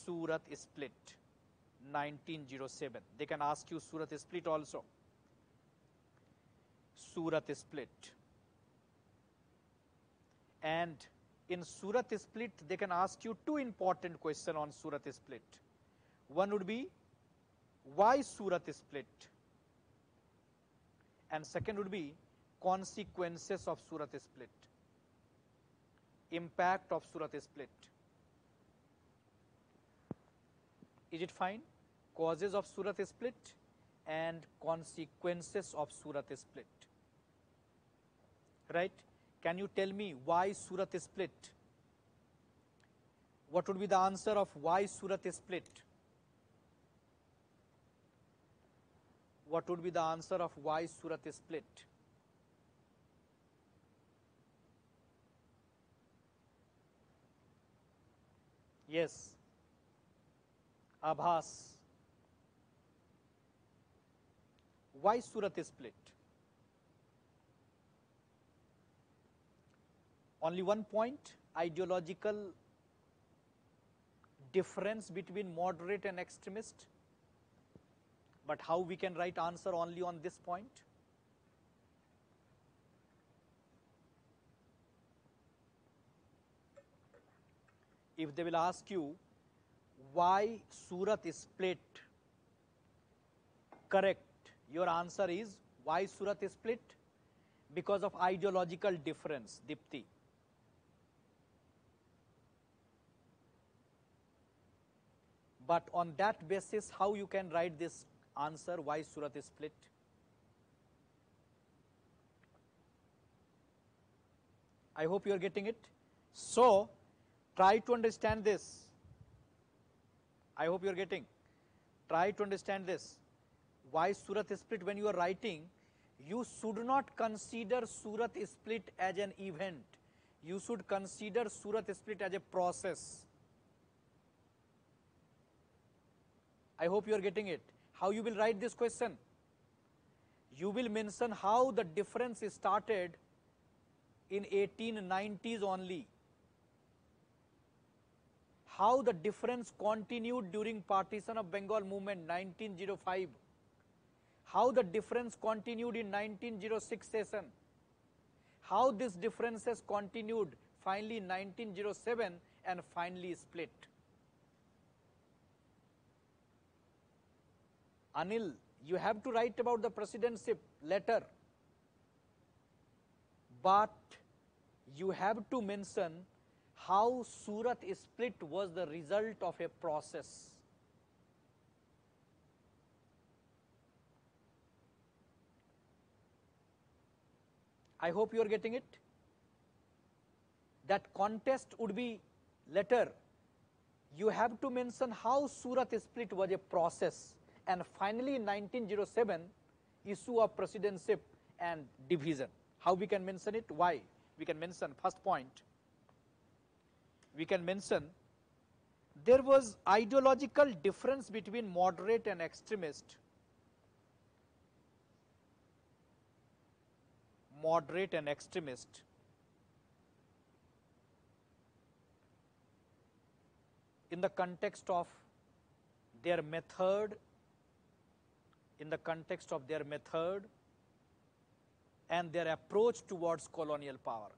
Surat split, 1907. They can ask you Surat split also. Surat split. And in Surat split, they can ask you two important questions on Surat split. One would be, why Surat split? And second would be, consequences of Surat split. Impact of Surat split. Is it fine? Causes of Surat split and consequences of Surat split. Right? Can you tell me why Surat split? What would be the answer of why Surat split? What would be the answer of why Surat split? Yes. Abhas. Why Surat split? Only one point, ideological difference between moderate and extremist. But how we can write answer only on this point? If they will ask you why Surat split, correct, your answer is why Surat split? Because of ideological difference, Dipti. But on that basis, how you can write this answer, why Surat split? I hope you are getting it. So, try to understand this. I hope you are getting. Try to understand this. Why Surat split? When you are writing, you should not consider Surat split as an event. You should consider Surat split as a process. I hope you are getting it. How you will write this question? You will mention how the difference started in 1890s only. How the difference continued during partition of Bengal movement 1905. How the difference continued in 1906 session. How these differences continued finally in 1907 and finally split. Anil, you have to write about the presidency letter, but you have to mention how Surat split was the result of a process. I hope you are getting it. That contest would be letter. You have to mention how Surat split was a process. And finally, in 1907, issue of presidency and division. How we can mention it? Why? We can mention, first point, we can mention there was ideological difference between moderate and extremist. Moderate and extremist. In the context of their method, and their approach towards colonial power,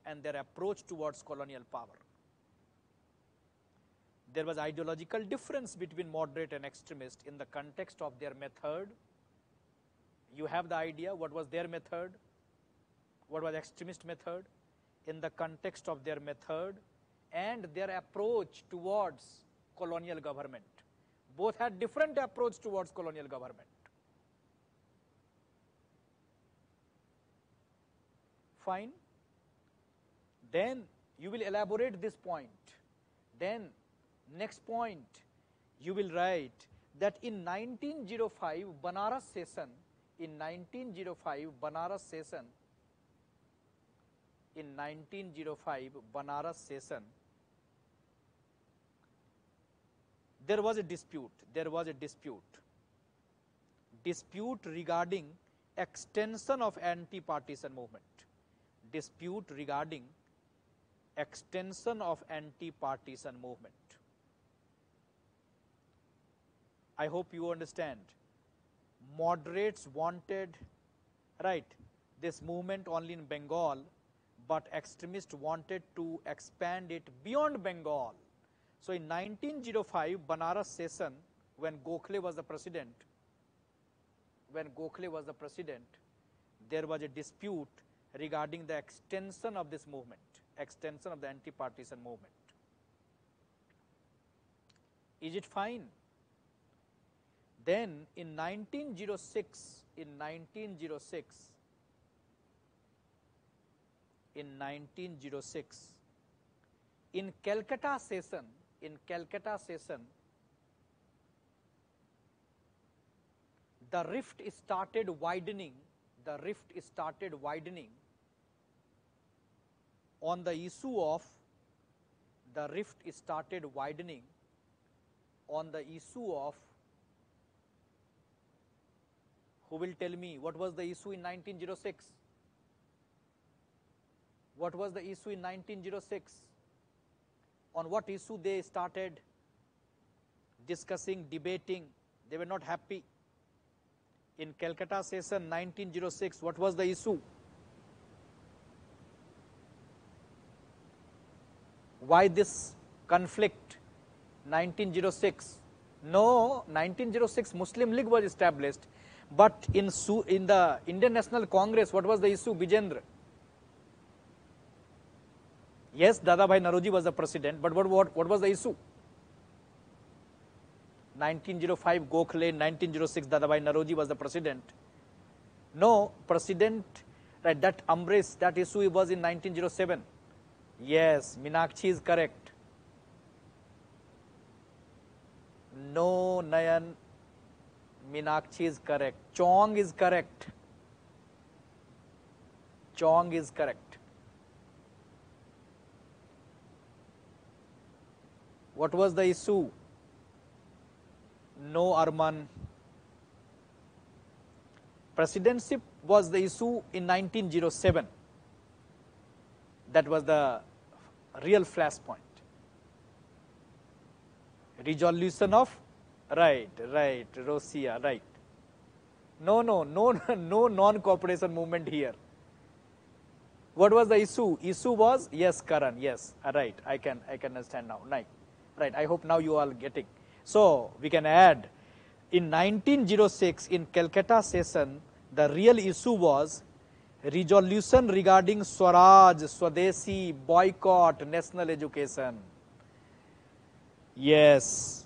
There was ideological difference between moderate and extremist in the context of their method. You have the idea what was their method, what was extremist method, in the context of their method and their approach towards colonial government. Both had different approach towards colonial government. Fine. Then you will elaborate this point. Then next point you will write that in 1905 Banaras session, there was a dispute regarding extension of anti-partition movement. I hope you understand. Moderates wanted, right, this movement only in Bengal, but extremists wanted to expand it beyond Bengal. So in 1905 Banaras session, when Gokhale was the president, there was a dispute regarding the extension of this movement, extension of the anti-partition movement. Is it fine? Then in 1906, in Calcutta session, the rift started widening on the issue of who will tell me what was the issue in 1906? What was the issue in 1906? On what issue they started discussing, debating? They were not happy. In Calcutta session 1906, what was the issue? Why this conflict? 1906. No, 1906 Muslim League was established, but in the Indian National Congress, what was the issue, Bijendra? Yes, Dadabhai Naoroji was the president, but what was the issue? 1905 Gokhale, 1906 Dadabhai Naoroji was the president. No, president, right, that umbrace, that issue was in 1907. Yes, Meenakshi is correct. No, Nayan, Meenakshi is correct. Chong is correct. What was the issue? No, Arman. Presidency was the issue in 1907. That was the real flashpoint. Resolution of, right, Rosia, right. No non-cooperation movement here. What was the issue? Issue was, yes, Karan, yes, right, I can understand now, right, I hope now you are getting. So we can add, in 1906 in Calcutta session, the real issue was resolution regarding Swaraj, Swadeshi, boycott, national education. Yes,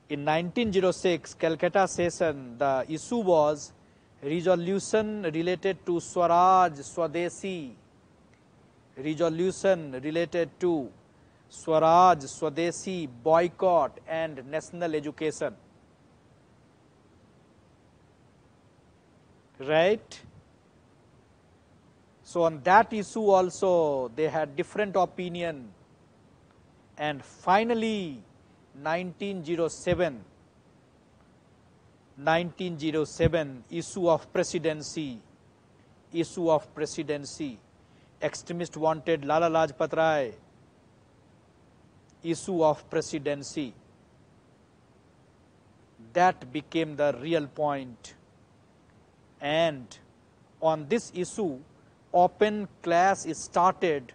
in 1906 Calcutta session, the issue was resolution related to Swaraj, Swadeshi, boycott and national education. Right? So on that issue also they had different opinion, and finally 1907 issue of presidency, extremist wanted Lala Lajpat Rai, issue of presidency, that became the real point. And on this issue open class started,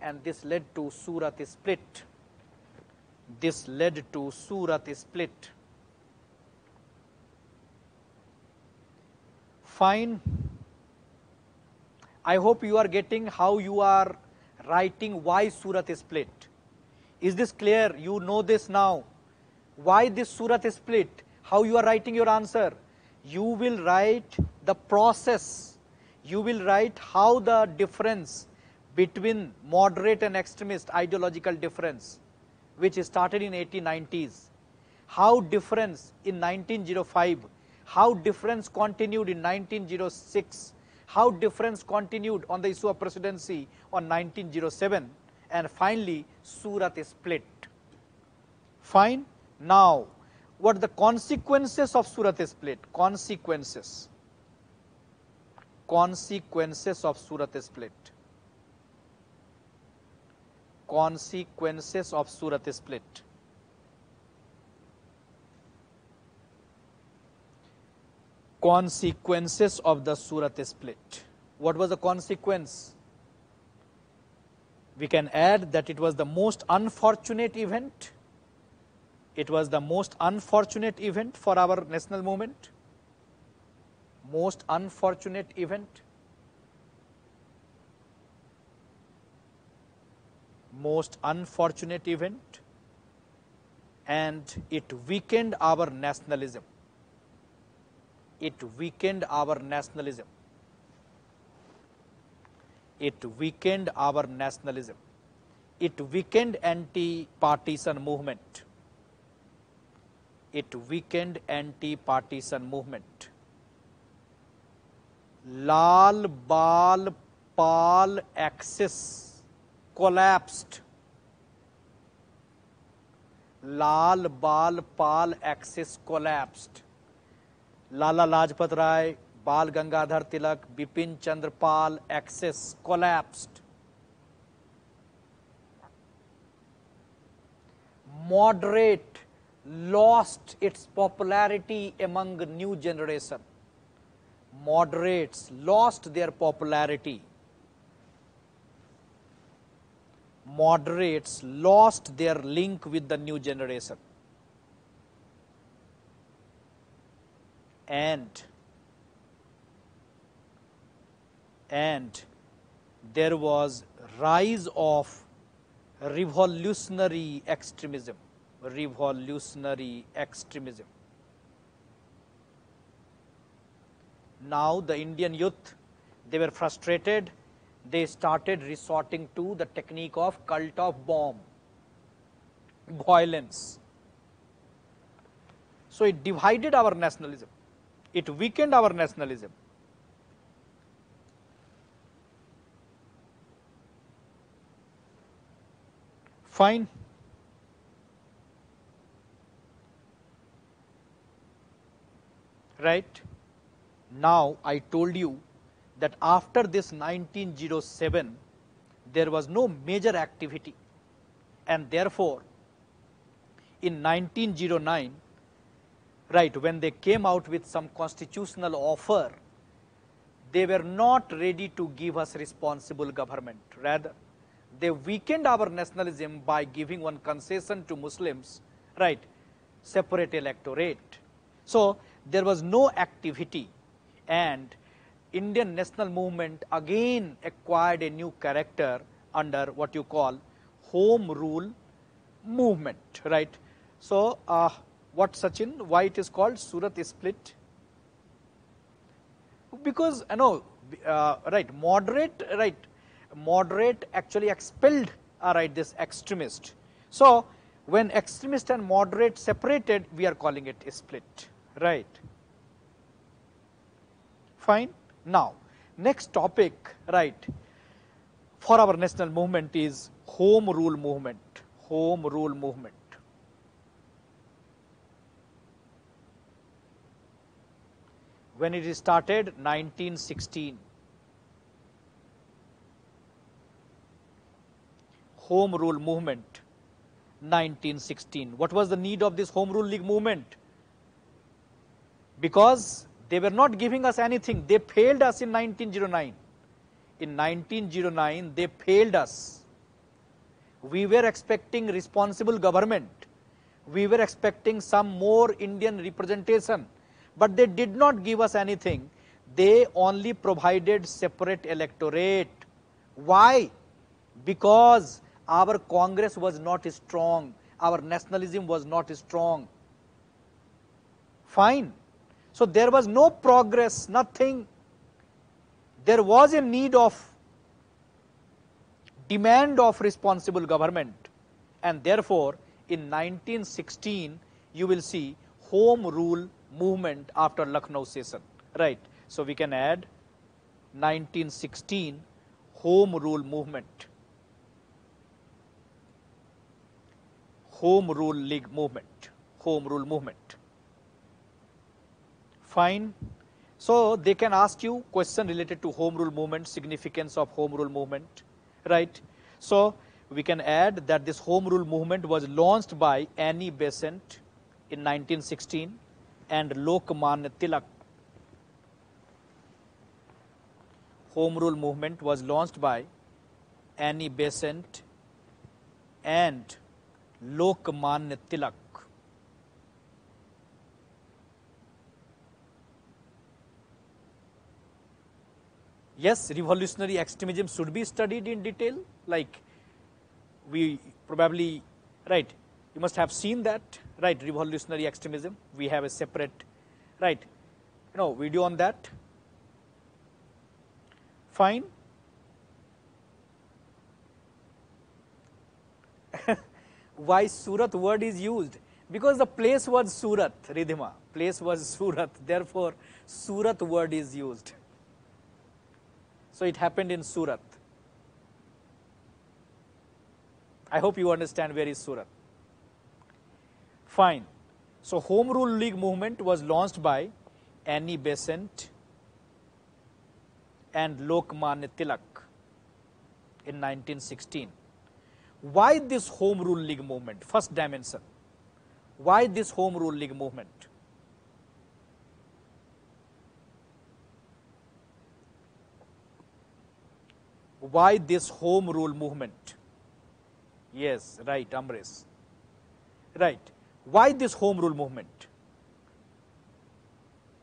and this led to Surat split. Fine. I hope you are getting how you are writing why Surat split. Is this clear? You know this now. Why this Surat split? How you are writing your answer? You will write the process. You will write how the difference between moderate and extremist ideological difference, which started in 1890s, how difference in 1905, how difference continued in 1906, how difference continued on the issue of presidency on 1907, and finally Surat split. Fine. Now, what are the consequences of Surat split? Consequences of Surat split. consequences of Surat split. Consequences of the Surat split. What was the consequence? We can add that it was the most unfortunate event. It was the most unfortunate event for our national movement. Most unfortunate event. Most unfortunate event, and it weakened our nationalism. It weakened our nationalism. It weakened our nationalism. It weakened anti-partisan movement. It weakened anti-partisan movement. Lal Bal Pal axis collapsed. Lal Bal Pal axis collapsed. Lala Lajpat Rai, Bal Gangadhar Tilak, Bipin Chandra Pal axis collapsed. Moderate lost its popularity among the new generation. Moderates lost their popularity. Moderates lost their link with the new generation. And there was rise of revolutionary extremism. Revolutionary extremism. Now the Indian youth, they were frustrated. They started resorting to the technique of cult of bomb, violence. So it divided our nationalism. It weakened our nationalism. Fine. Right? Now I told you that after this 1907, there was no major activity, and therefore in 1909, right, when they came out with some constitutional offer, they were not ready to give us responsible government. Rather, they weakened our nationalism by giving one concession to Muslims, right, separate electorate. So there was no activity, and Indian national movement again acquired a new character under what you call home rule movement, right. So what, Sachin, why it is called Surat split? Because right, moderate actually expelled right, this extremist. So when extremist and moderate separated, we are calling it a split, right. Fine. Now next topic, right, for our national movement is home rule movement. Home rule movement. When it is started, 1916. Home rule movement, 1916. What was the need of this home rule league movement? Because they were not giving us anything. They failed us in 1909. In 1909, they failed us. We were expecting responsible government. We were expecting some more Indian representation, but they did not give us anything. They only provided separate electorate. Why? Because our Congress was not strong. Our nationalism was not strong. Fine. So there was no progress, nothing. There was a need of demand of responsible government, and therefore in 1916 you will see home rule movement after Lucknow session, right. So we can add 1916 home rule movement, home rule league movement, home rule movement. Fine. So they can ask you question related to home rule movement, significance of home rule movement, right. So We can add that this Home Rule movement was launched by Annie Besant in 1916 and Lokmanya Tilak. Home Rule movement was launched by Annie Besant and Lokmanya Tilak. Yes, revolutionary extremism should be studied in detail, like we probably, right, you must have seen that, right, revolutionary extremism. We have a separate, right, video on that. Fine. Why Surat word is used? Because the place was Surat, Ridhima. Place was Surat. Therefore, Surat word is used. So it happened in Surat. I hope you understand where is Surat. Fine. So Home Rule League movement was launched by Annie Besant and Lokmanya Tilak in 1916. Why this Home Rule League movement? First dimension. Why this Home Rule League movement? Why this Home Rule movement? Yes, right, Amresh. Right. Why this Home Rule movement?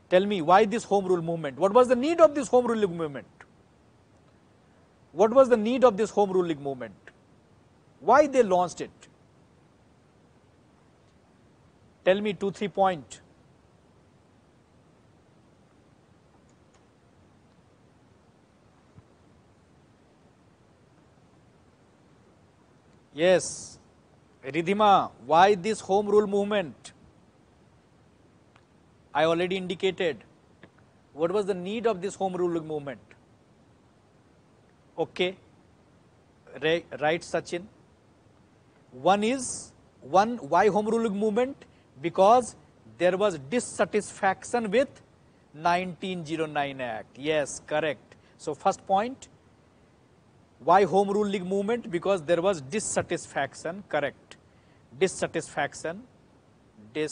Tell me, why this Home Rule movement? What was the need of this Home Rule League movement? What was the need of this Home Rule League movement? Why they launched it? Tell me 2-3 points. Yes, Ridhima, why this Home Rule movement? I already indicated. What was the need of this Home Rule movement? Okay, right, Sachin. Why Home Rule movement? Because there was dissatisfaction with 1909 Act. Yes, correct. So first point, why Home Rule League movement? Because there was dissatisfaction, correct. Dissatisfaction with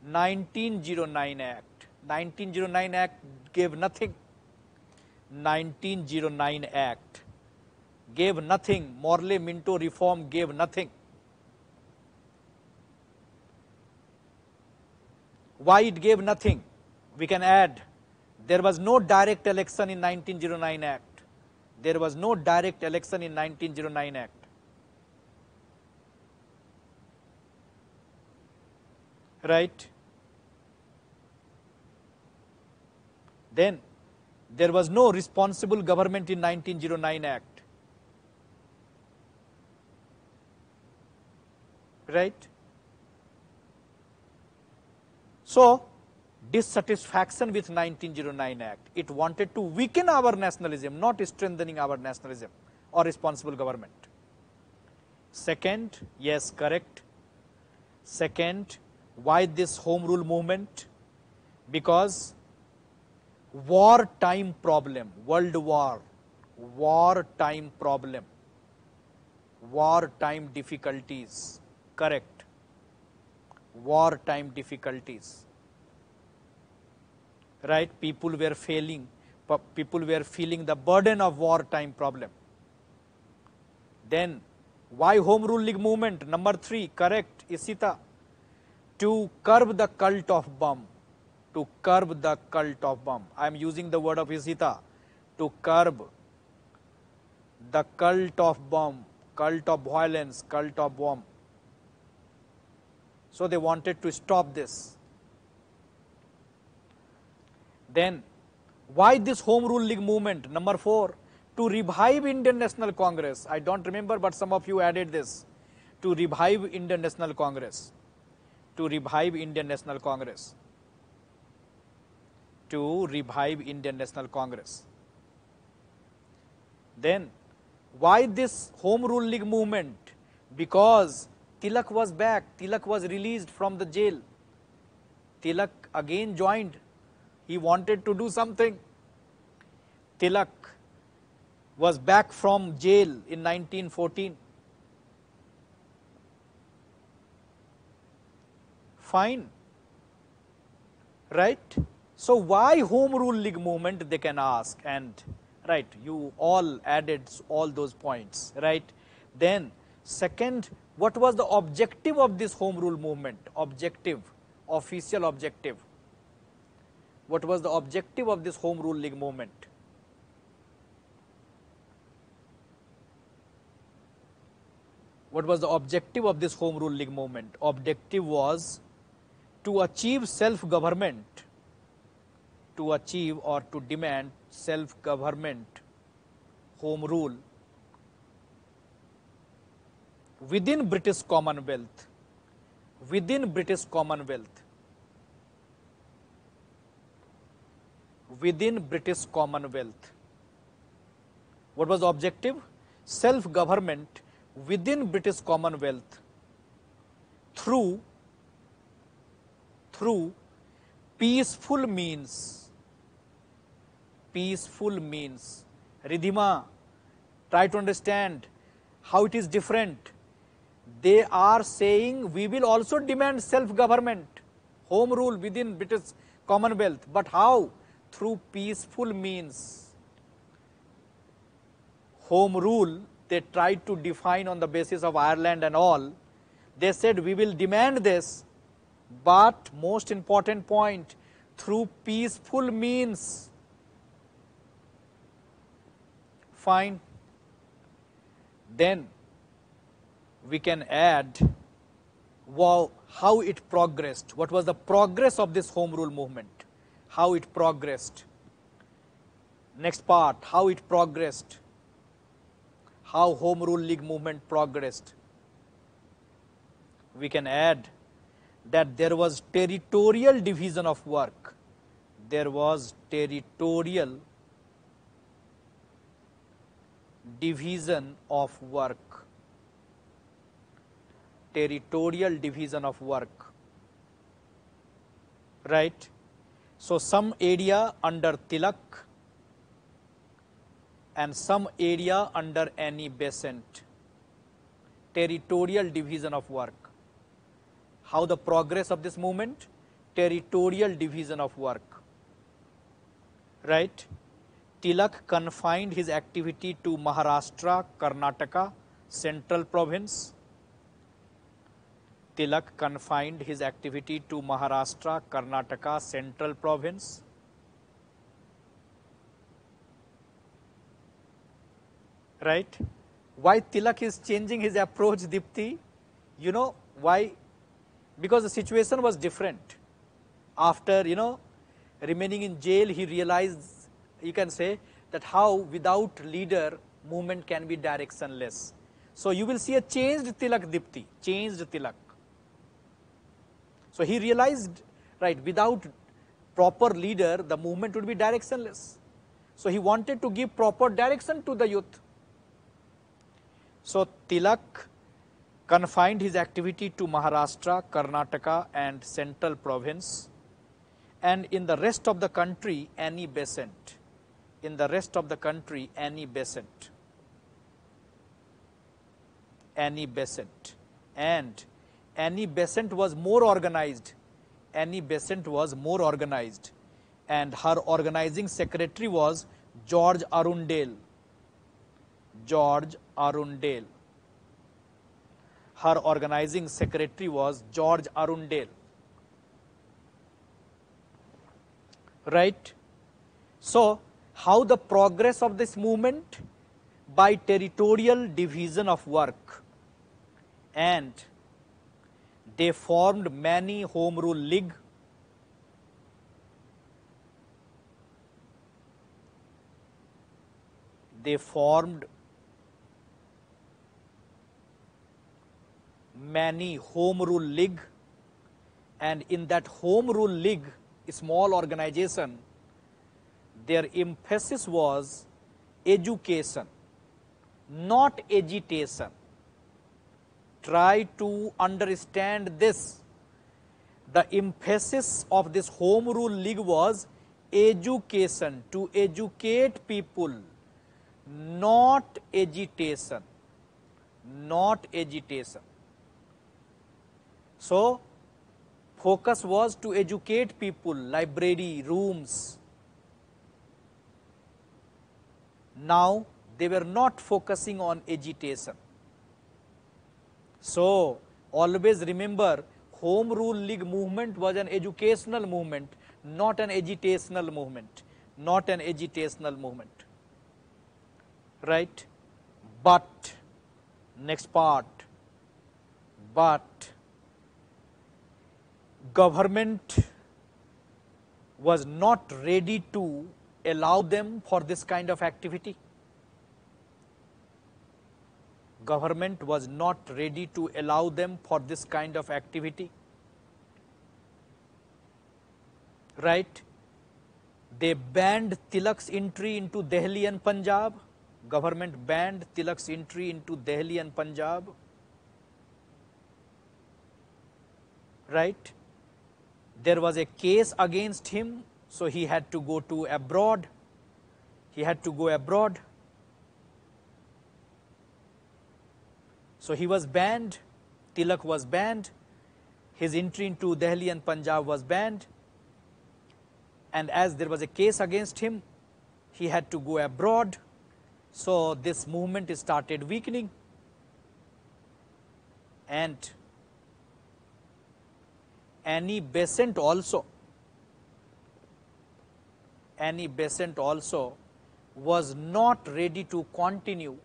1909 Act. 1909 Act gave nothing. 1909 Act gave nothing. Morley-Minto reform gave nothing. Why it gave nothing? We can add, there was no direct election in 1909 Act. There was no direct election in 1909 Act. Right? Then, there was no responsible government in 1909 Act. Right? So, dissatisfaction with 1909 Act. It wanted to weaken our nationalism, not strengthening our nationalism or responsible government. Second, yes, correct. Second, why this Home Rule movement? Because wartime problem, World War, wartime problem, wartime difficulties, correct, wartime difficulties, right? People were feeling the burden of wartime problem. Then, why Home Rule League movement? Number 3, correct, Isita, to curb the cult of bomb. To curb the cult of bomb. I am using the word of Isita. To curb the cult of bomb, cult of violence, cult of bomb. So they wanted to stop this. Then, why this Home Rule League movement? Number 4, to revive Indian National Congress. I don't remember, but some of you added this. To revive Indian National Congress. To revive Indian National Congress. To revive Indian National Congress. Then, why this Home Rule League movement? Because Tilak was back. Tilak was released from the jail. Tilak again joined. He wanted to do something. Tilak was back from jail in 1914. Fine, right? So why Home Rule League movement, they can ask, and right, you all added all those points, right? Then second, what was the objective of this Home Rule movement? Objective, official objective. What was the objective of this Home Rule League movement? What was the objective of this Home Rule League movement? Objective was to achieve self-government, to achieve or to demand self-government, home rule within British Commonwealth, within British Commonwealth, within British Commonwealth. What was the objective? Self-government within British Commonwealth through peaceful means. Peaceful means. Ridhima, try to understand how it is different. They are saying we will also demand self-government, home rule within British Commonwealth, but how? Through peaceful means. Home rule, they tried to define on the basis of Ireland and all. They said we will demand this, but most important point, through peaceful means. Fine. Then we can add how it progressed. What was the progress of this Home Rule movement? How it progressed. Next part, how it progressed. How Home Rule League movement progressed. We can add that there was territorial division of work. There was territorial division of work. Territorial division of work. Right? So some area under Tilak and some area under Annie Besant. Territorial division of work. How the progress of this movement? Territorial division of work. Right? Tilak confined his activity to Maharashtra, Karnataka, Central Province. Tilak confined his activity to Maharashtra, Karnataka, Central Province. Right? Why Tilak is changing his approach, Dipti? You know why? Because the situation was different. After, remaining in jail, he realized, you can say, that how without leader, movement can be directionless. So you will see a changed Tilak, Dipti, changed Tilak. So he realized, right, without proper leader, the movement would be directionless. So he wanted to give proper direction to the youth. So Tilak confined his activity to Maharashtra, Karnataka and Central Province, and in the rest of the country, Annie Besant. In the rest of the country, Annie Besant. Annie Besant. And Annie Besant was more organized. Annie Besant was more organized. And her organizing secretary was George Arundel. George Arundel. Her organizing secretary was George Arundel. Right? So, how the progress of this movement? By territorial division of work. And they formed many Home Rule League. They formed many Home Rule League, and in that Home Rule League, a small organization, their emphasis was education, not agitation. Try to understand this. The emphasis of this Home Rule League was education, to educate people, not agitation, not agitation. So, focus was to educate people, library, rooms. Now, they were not focusing on agitation. So, always remember, Home Rule League movement was an educational movement, not an agitational movement, not an agitational movement, right? But, next part, but government was not ready to allow them for this kind of activity. Government was not ready to allow them for this kind of activity, right? They banned Tilak's entry into Delhi and Punjab. Government banned Tilak's entry into Delhi and Punjab, right? There was a case against him, so he had to go to abroad. He had to go abroad. So he was banned, Tilak was banned, his entry into Delhi and Punjab was banned, and as there was a case against him, he had to go abroad. So this movement started weakening, and Annie Besant also was not ready to continue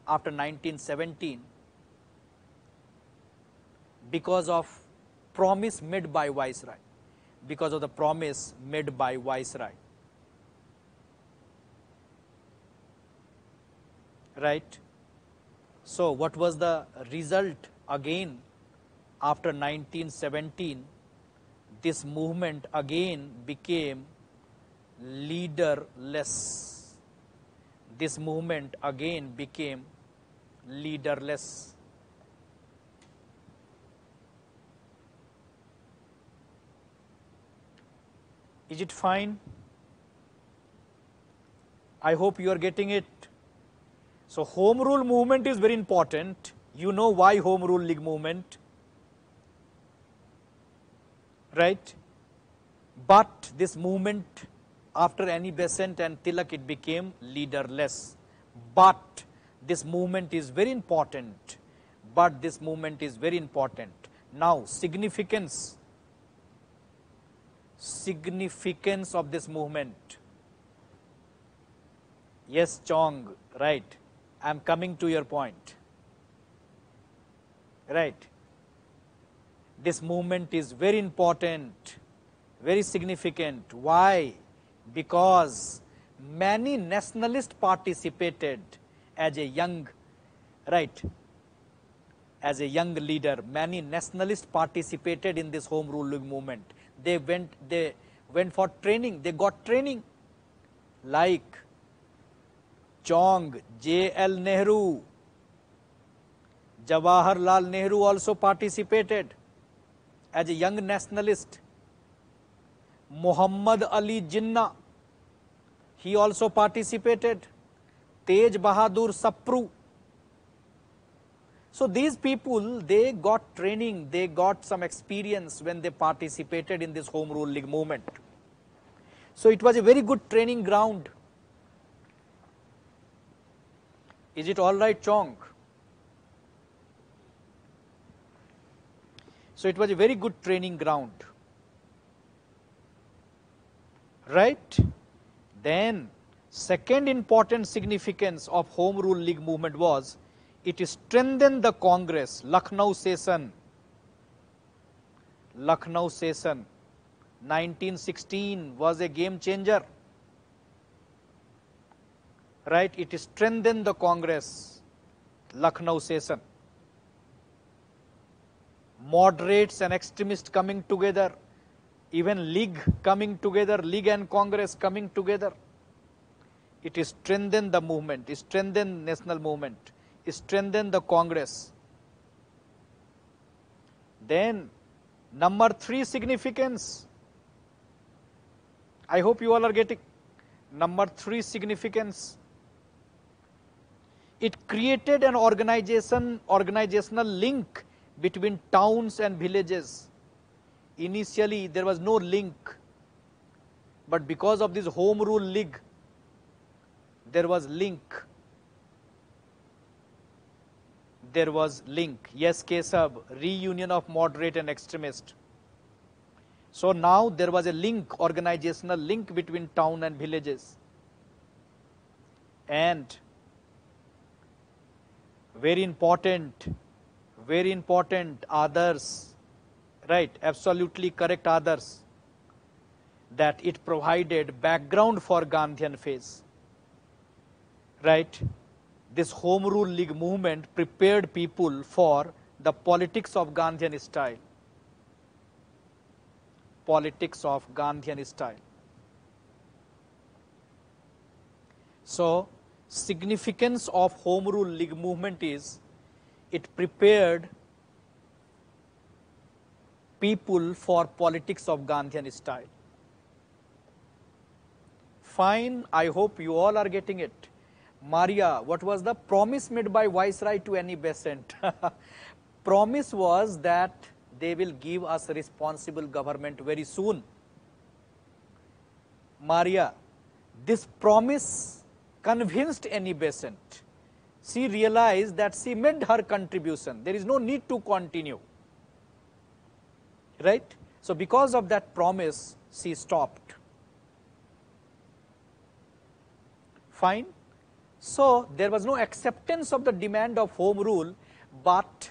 after 1917 because of promise made by Viceroy, because of the promise made by Viceroy, right? So what was the result again after 1917? This movement again became leaderless. This movement again became leaderless. Is it fine? I hope you are getting it. So Home Rule movement is very important. You know why Home Rule League movement, right? But this movement after Annie Besant and Tilak, it became leaderless. But this movement is very important. But this movement is very important. Now, significance of this movement. Yes, Chong, right. I am coming to your point. Right. This movement is very important, very significant. Why? Because many nationalists participated as a young, right, as a young leader. Many nationalists participated in this Home Rule League movement. They went for training. They got training like Chong, J.L. Nehru, Jawaharlal Nehru also participated as a young nationalist. Muhammad Ali Jinnah, he also participated. Tej Bahadur Sapru. So these people, they got training, they got some experience when they participated in this Home Rule League movement. So it was a very good training ground. Is it all right, Chong? So it was a very good training ground, right? Then second important significance of Home Rule League movement was it strengthened the Congress. Lucknow session 1916 was a game changer, right? It strengthened the Congress, Lucknow session. Moderates and extremists coming together, even League coming together, League and Congress coming together. It strengthened the movement, it strengthened national movement, it strengthened the Congress. Then number 3 significance, I hope you all are getting. Number 3 significance. It created an organizational link between towns and villages. Initially, there was no link, but because of this Home Rule League, there was link. There was link. Yes, Kesab, reunion of moderate and extremist. So now there was a link, organizational link between town and villages. And very important others, right, absolutely correct others, that it provided background for Gandhian phase, right. This Home Rule League movement prepared people for the politics of Gandhian style. Politics of Gandhian style. So, significance of Home Rule League movement is it prepared people for politics of Gandhian style. Fine, I hope you all are getting it. Maria, what was the promise made by Viceroy to Annie Besant? Promise was that they will give us a responsible government very soon. Maria, this promise convinced Annie Besant. She realized that she made her contribution. There is no need to continue. Right? So, because of that promise, she stopped. Fine. So, there was no acceptance of the demand of Home Rule, but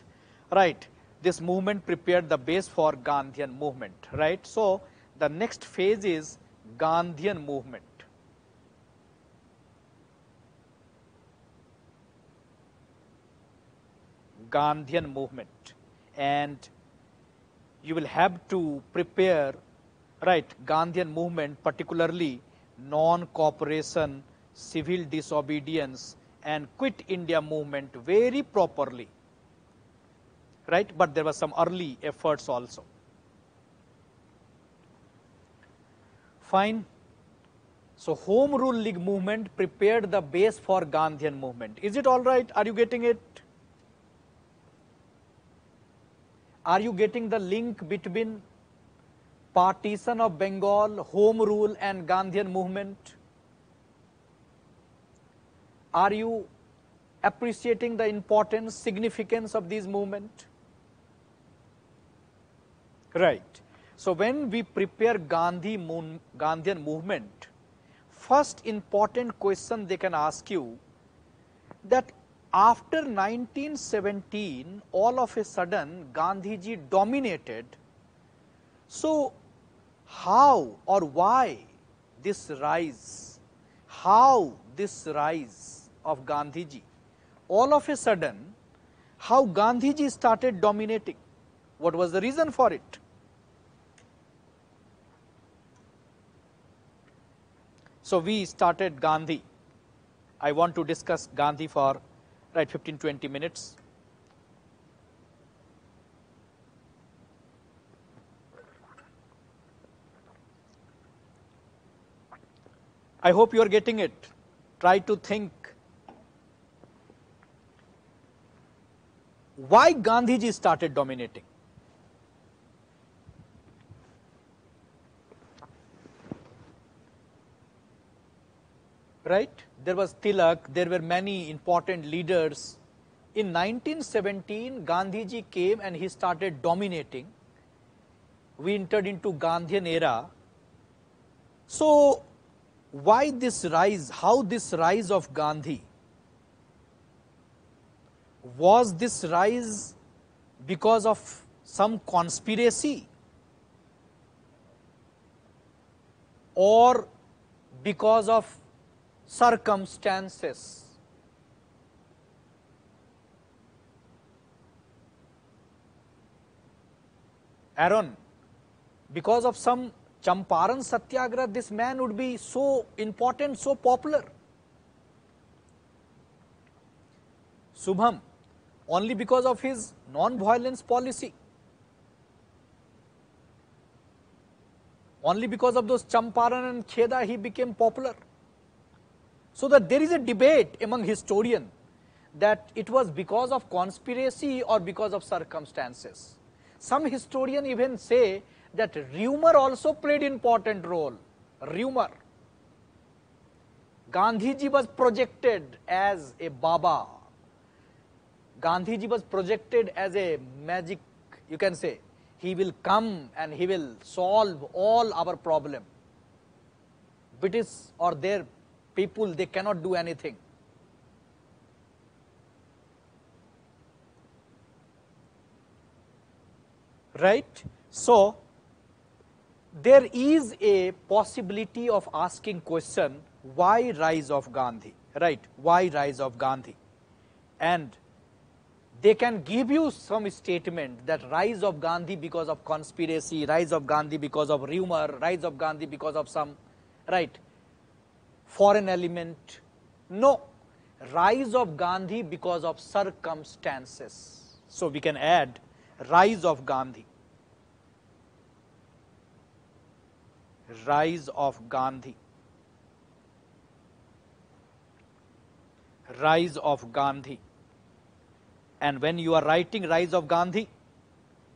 right, this movement prepared the base for Gandhian movement, right. So, the next phase is Gandhian movement. Gandhian movement, and you will have to prepare, right, Gandhian movement, particularly non-cooperation, civil disobedience and quit India movement very properly, right, but there were some early efforts also. Fine. So, Home Rule League movement prepared the base for Gandhian movement. Is it all right? Are you getting it? Are you getting the link between partition of Bengal, Home Rule and Gandhian movement? Are you appreciating the importance, significance of this movement? Right. So, when we prepare Gandhian movement, first important question they can ask you that after 1917, all of a sudden Gandhiji dominated. So, how or why this rise? How this rise of Gandhiji? All of a sudden, how Gandhiji started dominating? What was the reason for it? So, we started Gandhi. I want to discuss Gandhi for right 15-20 minutes. I hope you are getting it. Try to think why Gandhiji started dominating. Right? There was Tilak, there were many important leaders. In 1917, Gandhiji came and he started dominating. We entered into Gandhian era. So, why this rise? How this rise of Gandhi? Was this rise because of some conspiracy or because of circumstances? Aaron, because of some Champaran Satyagraha, this man would be so important, so popular. Subham, only because of his non-violence policy. Only because of those Champaran and Kheda he became popular. So that there is a debate among historians that it was because of conspiracy or because of circumstances. Some historians even say that rumor also played important role. Rumor. Gandhiji was projected as a Baba. Gandhiji was projected as a magic, you can say. He will come and he will solve all our problem. British or their people, they cannot do anything. Right? So, there is a possibility of asking question, why rise of Gandhi? Right? Why rise of Gandhi? And they can give you some statement that rise of Gandhi because of conspiracy, rise of Gandhi because of rumor, rise of Gandhi because of some, right, foreign element. No, rise of Gandhi because of circumstances. So we can add rise of Gandhi. Rise of Gandhi. Rise of Gandhi. And when you are writing rise of Gandhi,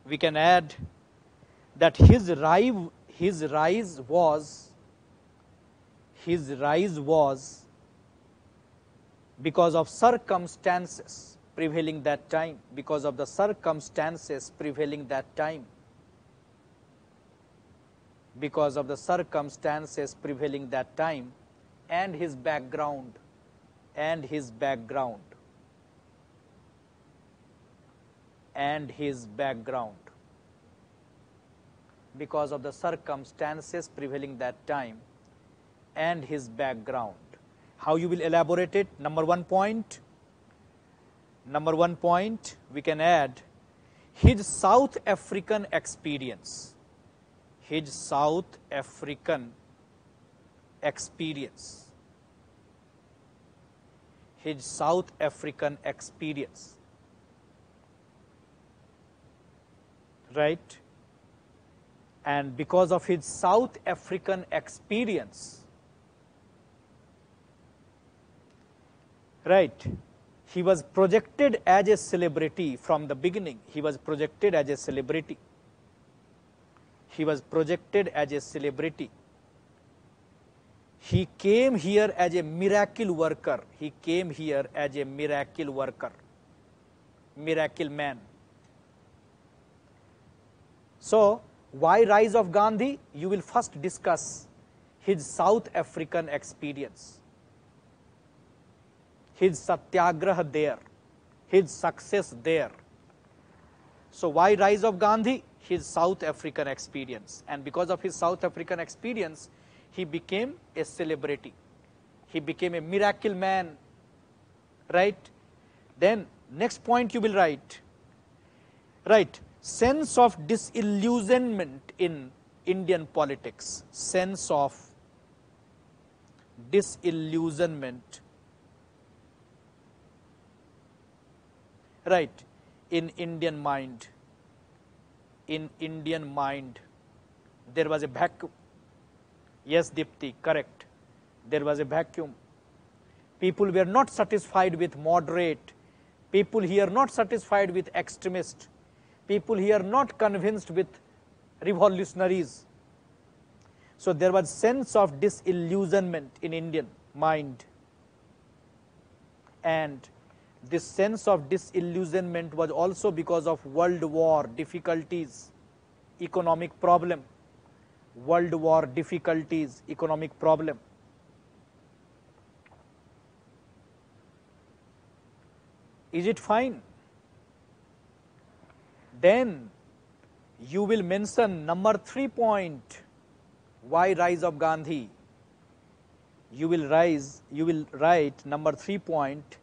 we can add that his rise was because of circumstances prevailing that time, because of the circumstances prevailing that time, because of the circumstances prevailing that time, and his background, and his background, and his background, because of the circumstances prevailing that time, and his background. How you will elaborate it? Number one point, we can add his South African experience. His South African experience. His South African experience. Right? And because of his South African experience, right, he was projected as a celebrity from the beginning. He was projected as a celebrity. He was projected as a celebrity. He came here as a miracle worker. He came here as a miracle worker, miracle man. So, why rise of Gandhi? You will first discuss his South African experience, his satyagraha there, his success there. So, why rise of Gandhi? His South African experience. And because of his South African experience, he became a celebrity. He became a miracle man. Right? Then, next point you will write. Right. Sense of disillusionment in Indian politics. Sense of disillusionment. Right. In Indian mind. In Indian mind, there was a vacuum. Yes, Dipti, correct. There was a vacuum. People were not satisfied with moderate. People here not satisfied with extremist. People here not convinced with revolutionaries. So there was sense of disillusionment in Indian mind. And this sense of disillusionment was also because of World War difficulties, economic problem, World War difficulties, economic problem. Is it fine? Then you will mention number 3 point, why rise of Gandhi? You will write number 3 point,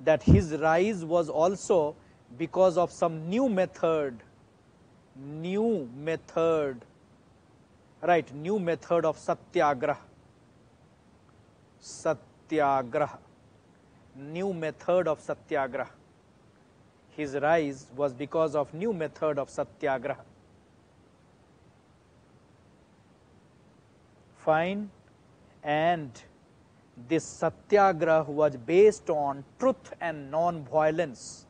that his rise was also because of some new method, right, new method of satyagraha, new method of satyagraha. His rise was because of new method of satyagraha. Fine. And this satyagraha was based on truth and non-violence.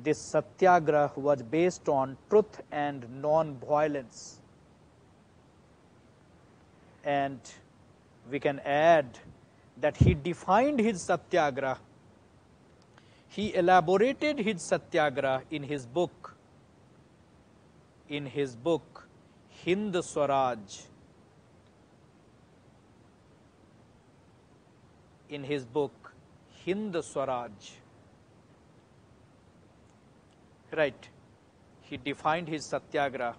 This satyagraha was based on truth and non-violence. And we can add that he defined his satyagraha, he elaborated his satyagraha in his book Hind Swaraj. In his book Hind Swaraj, right, he defined his satyagraha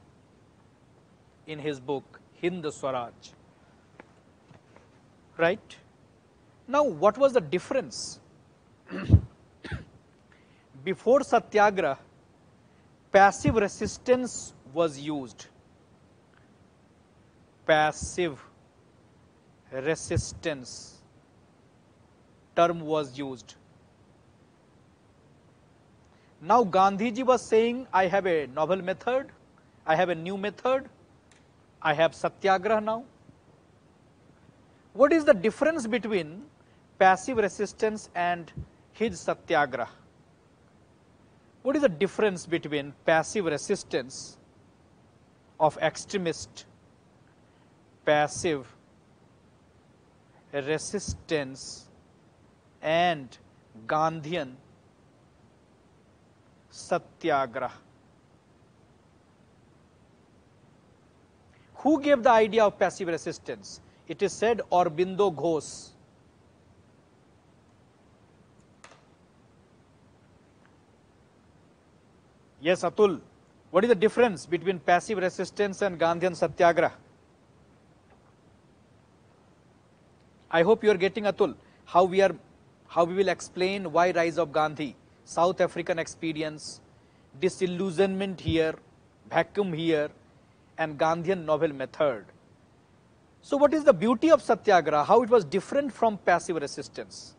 in his book Hind Swaraj, right. Now, what was the difference? Before satyagraha, passive resistance was used. Passive resistance term was used. Now, Gandhiji was saying, I have a novel method, I have a new method, I have satyagraha now. What is the difference between passive resistance and his satyagraha? What is the difference between passive resistance of extremist, passive resistance and Gandhian satyagraha? Who gave the idea of passive resistance? It is said Aurobindo Ghosh. Yes, Atul. What is the difference between passive resistance and Gandhian satyagraha? I hope you are getting, Atul, how we will explain why rise of Gandhi, South African experience, disillusionment here, vacuum here, and Gandhian novel method. So, what is the beauty of satyagraha? How it was different from passive resistance?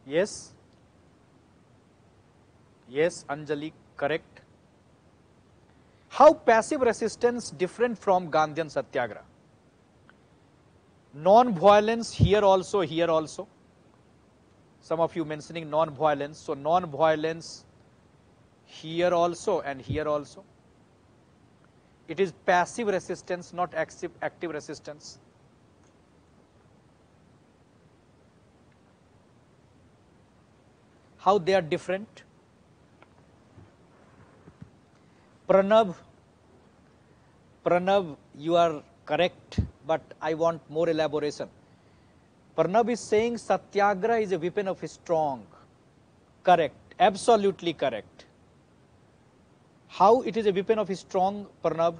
Yes? Yes, Anjali, correct. How passive resistance different from Gandhian satyagraha? Non-violence here also, here also. Some of you mentioning non-violence. So, non-violence here also and here also. It is passive resistance, not active resistance. How they are different? Pranav, you are correct, but I want more elaboration. Pranav is saying satyagraha is a weapon of strong. Correct, absolutely correct. How it is a weapon of strong, Pranav?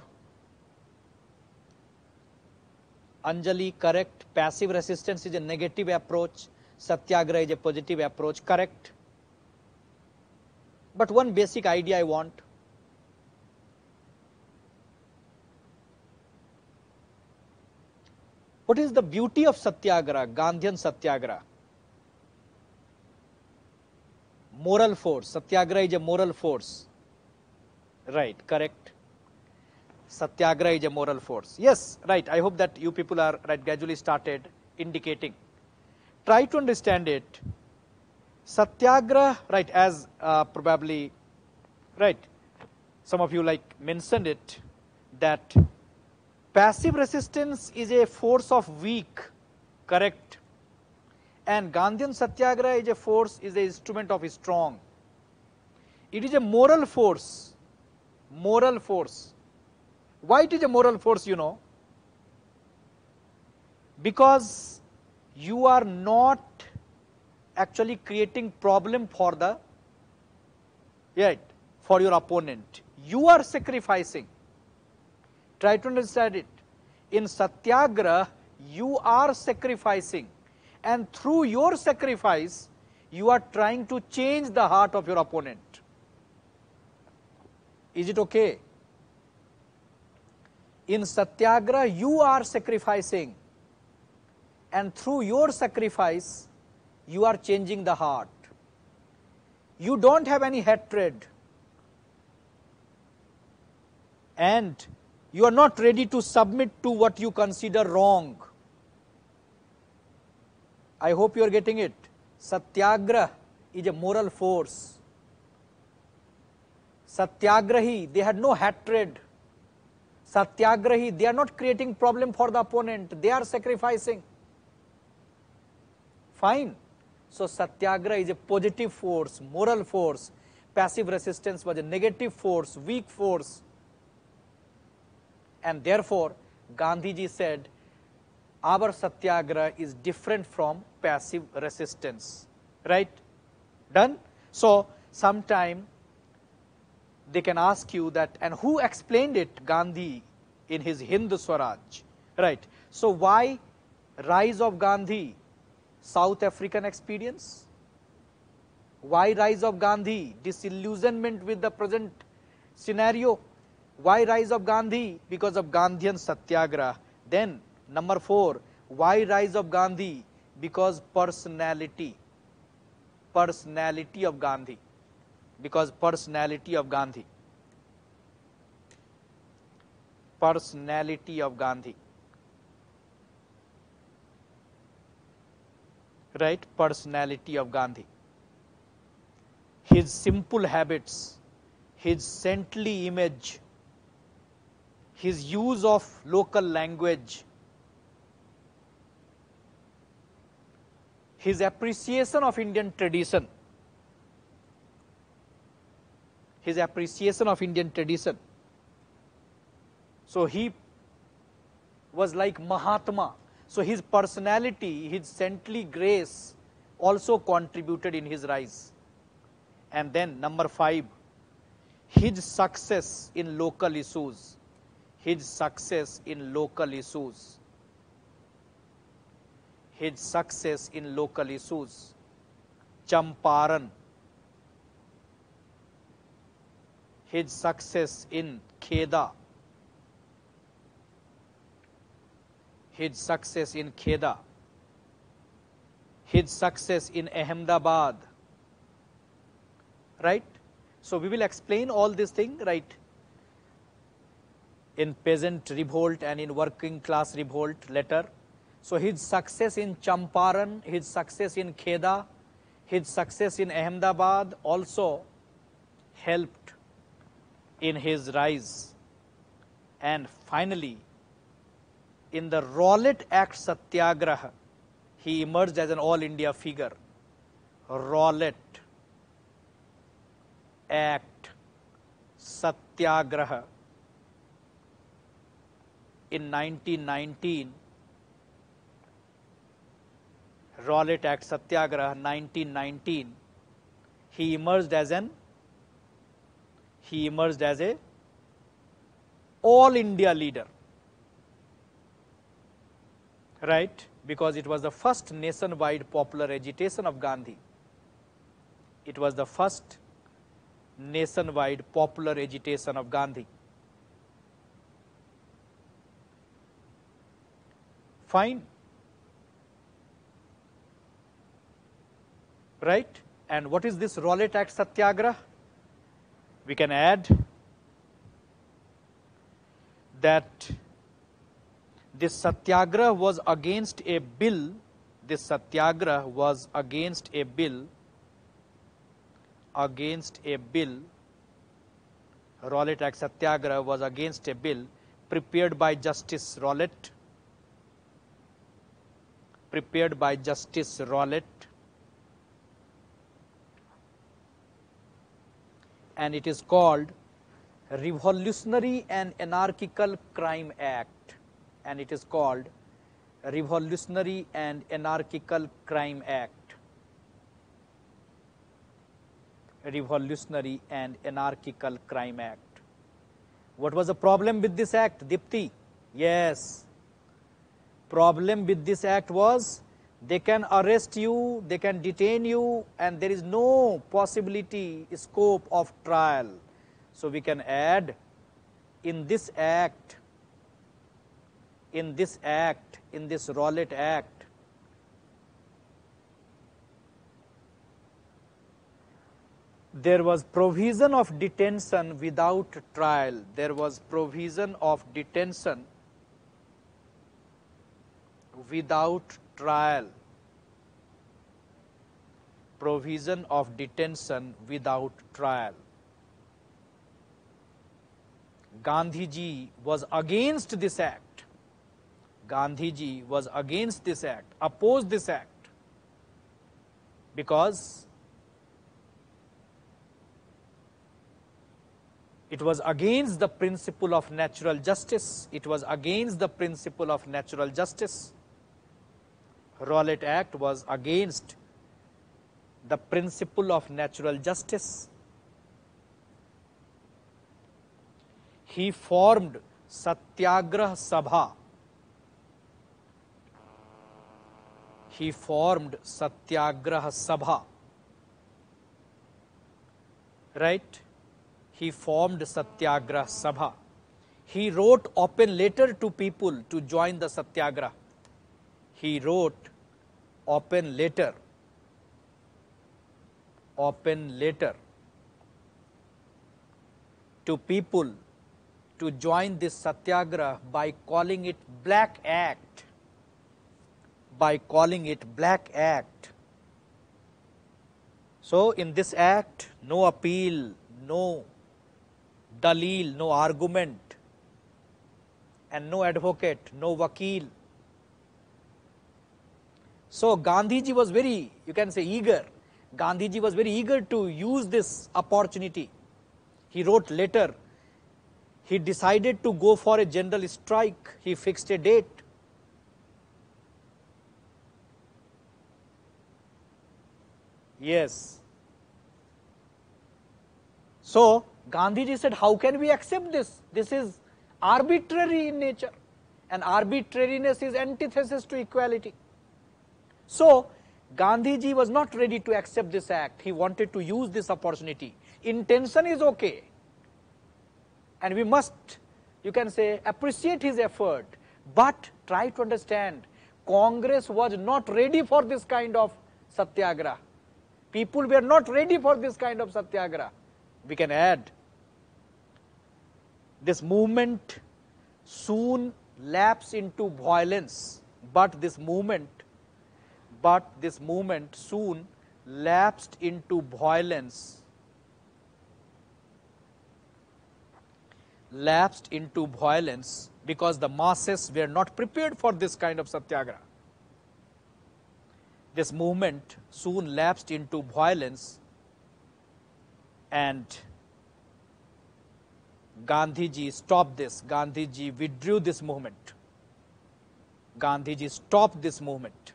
Anjali, correct. Passive resistance is a negative approach. Satyagraha is a positive approach. Correct. But one basic idea I want. What is the beauty of satyagraha, Gandhian satyagraha? Moral force. Satyagraha is a moral force. Right, correct. Satyagraha is a moral force. Yes, right. I hope that you people are right, gradually started indicating. Try to understand it. Satyagraha, right, as probably, right, some of you like mentioned it, that passive resistance is a force of weak, correct, and Gandhian satyagraha is a force, is an instrument of strong. It is a moral force, moral force. Why it is a moral force, you know? Because you are not actually creating problem for the, right, for your opponent. You are sacrificing. Try to understand it. In satyagraha, you are sacrificing, and through your sacrifice, you are trying to change the heart of your opponent. Is it okay? In satyagraha, you are sacrificing, and through your sacrifice, you are changing the heart. You don't have any hatred, and you are not ready to submit to what you consider wrong. I hope you are getting it. Satyagraha is a moral force. Satyagrahi, they had no hatred. Satyagrahi, they are not creating problem for the opponent, they are sacrificing. Fine. So Satyagraha is a positive force, moral force. Passive resistance was a negative force, weak force. And therefore, Gandhiji said, our Satyagraha is different from passive resistance. Right? Done? So, sometime they can ask you that, and who explained it? Gandhi in his Hind Swaraj. Right? So, why rise of Gandhi? South African experience? Why rise of Gandhi? Disillusionment with the present scenario. Why rise of Gandhi? Because of Gandhian Satyagraha. Then number 4, why rise of Gandhi? Because personality. Personality of Gandhi. Because personality of Gandhi. Personality of Gandhi. Right? Personality of Gandhi. His simple habits, his saintly image, his use of local language, his appreciation of Indian tradition, his appreciation of Indian tradition. So he was like Mahatma. So his personality, his saintly grace also contributed in his rise. And then number 5, his success in local issues. His success in local issues. His success in local issues. Champaran. His success in Kheda. His success in Kheda. His success in Ahmedabad. Right? So we will explain all these things, right? In peasant revolt and in working class revolt later. So his success in Champaran, his success in Kheda, his success in Ahmedabad also helped in his rise. And finally, in the Rowlatt Act Satyagraha, he emerged as an all India figure. Rowlatt Act Satyagraha. In 1919, Rowlatt Act Satyagraha 1919, he emerged as a all India leader. Right? Because it was the first nationwide popular agitation of Gandhi. It was the first nationwide popular agitation of Gandhi. Fine. Right? And what is this Rowlatt Act Satyagraha? We can add that this Satyagraha was against a bill. This Satyagraha was against a bill. Rowlatt Act Satyagraha was against a bill prepared by Justice Rowlatt. Prepared by Justice Rowlatt. And it is called Revolutionary and Anarchical Crime Act. And it is called Revolutionary and Anarchical Crime Act. Revolutionary and Anarchical Crime Act. What was the problem with this act, Dipti? Yes. Problem with this act was they can arrest you, they can detain you, and there is no possibility, scope of trial. So we can add in this act, in this Rowlatt Act, there was provision of detention without trial. There was provision of detention without trial. Provision of detention without trial. Gandhiji was against this act. Gandhiji was against this act, opposed this act, because it was against the principle of natural justice. It was against the principle of natural justice. Rowlatt Act was against the principle of natural justice. He formed Satyagrah Sabha. He formed Satyagrah Sabha. Right? He formed Satyagrah Sabha. He wrote open letter to people to join the Satyagrah. He wrote open letter to people to join this Satyagrah by calling it Black Act. By calling it Black Act. So, in this act, no appeal, no dalil, no argument, and no advocate, no vakil. So, Gandhiji was very, you can say, eager. Gandhiji was very eager to use this opportunity. He wrote letter. He decided to go for a general strike. He fixed a date. Yes. So, Gandhiji said, how can we accept this? This is arbitrary in nature, and arbitrariness is antithesis to equality. So, Gandhiji was not ready to accept this act. He wanted to use this opportunity. Intention is okay, and we must, you can say, appreciate his effort, but try to understand, Congress was not ready for this kind of Satyagrah. People were not ready for this kind of Satyagrah. We can add, this movement soon lapsed into violence, but this movement soon lapsed into violence. Lapsed into violence because the masses were not prepared for this kind of Satyagrah. This movement soon lapsed into violence, and Gandhiji stopped this. Gandhiji withdrew this movement. Gandhiji stopped this movement.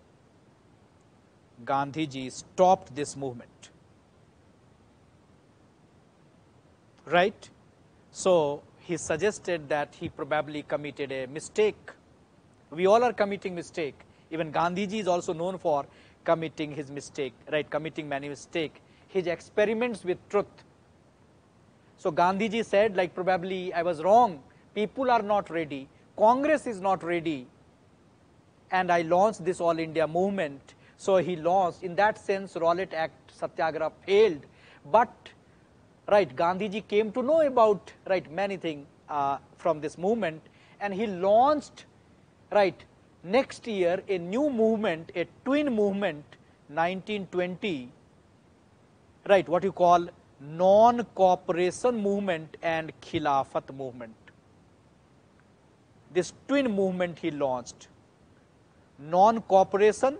Gandhiji stopped this movement. Right? So, he suggested that he probably committed a mistake. We all are committing mistake. Even Gandhiji is also known for committing his mistake, right? Committing many mistakes. His experiments with truth. So, Gandhiji said, like, probably I was wrong. People are not ready. Congress is not ready. And I launched this All India movement. So, he launched, in that sense, Rowlatt Act Satyagrah failed. But, right, Gandhiji came to know about, right, many things from this movement, and he launched, right, next year a new movement, a twin movement, 1920, right, what you call non-cooperation movement and Khilafat movement. This twin movement he launched, non-cooperation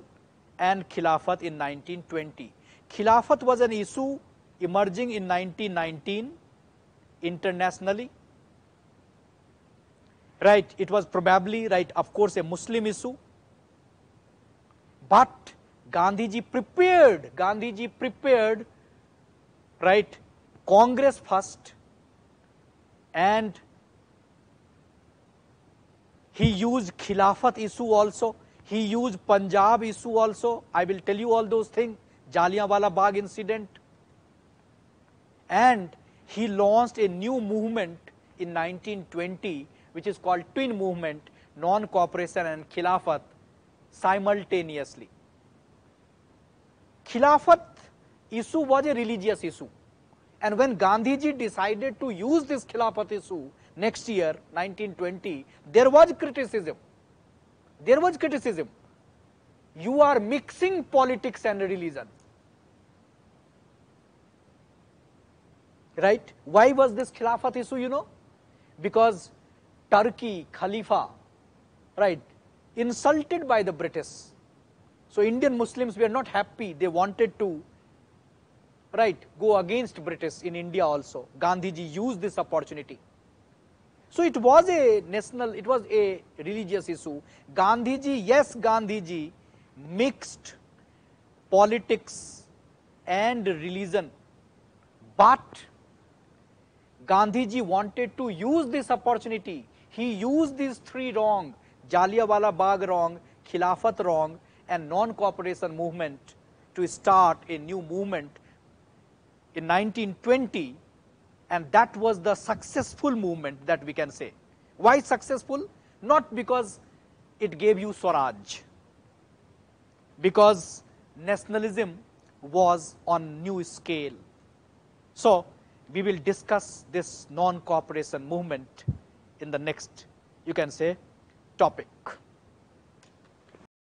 and Khilafat in 1920. Khilafat was an issue emerging in 1919 internationally. Right, it was probably, right, of course, a Muslim issue. But Gandhiji prepared, right, Congress first, and he used Khilafat issue also. He used Punjab issue also. I will tell you all those things. Jallianwala Bagh incident. And he launched a new movement in 1920, which is called twin movement, non-cooperation and Khilafat simultaneously. Khilafat issue was a religious issue. And when Gandhiji decided to use this Khilafat issue next year, 1920, there was criticism. There was criticism. You are mixing politics and religion. Right? Why was this Khilafat issue, you know? Because Turkey, Khalifa, right, insulted by the British. So Indian Muslims were not happy. They wanted to, right, go against British in India also. Gandhiji used this opportunity. So it was a national, it was a religious issue. Gandhiji, yes, Gandhiji mixed politics and religion, but Gandhiji wanted to use this opportunity. He used these three wrong, Jallianwala Bagh wrong, Khilafat wrong, and non-cooperation movement to start a new movement in 1920, and that was the successful movement that we can say. Why successful? Not because it gave you Swaraj, because nationalism was on new scale. So we will discuss this non-cooperation movement in the next, you can say, topic.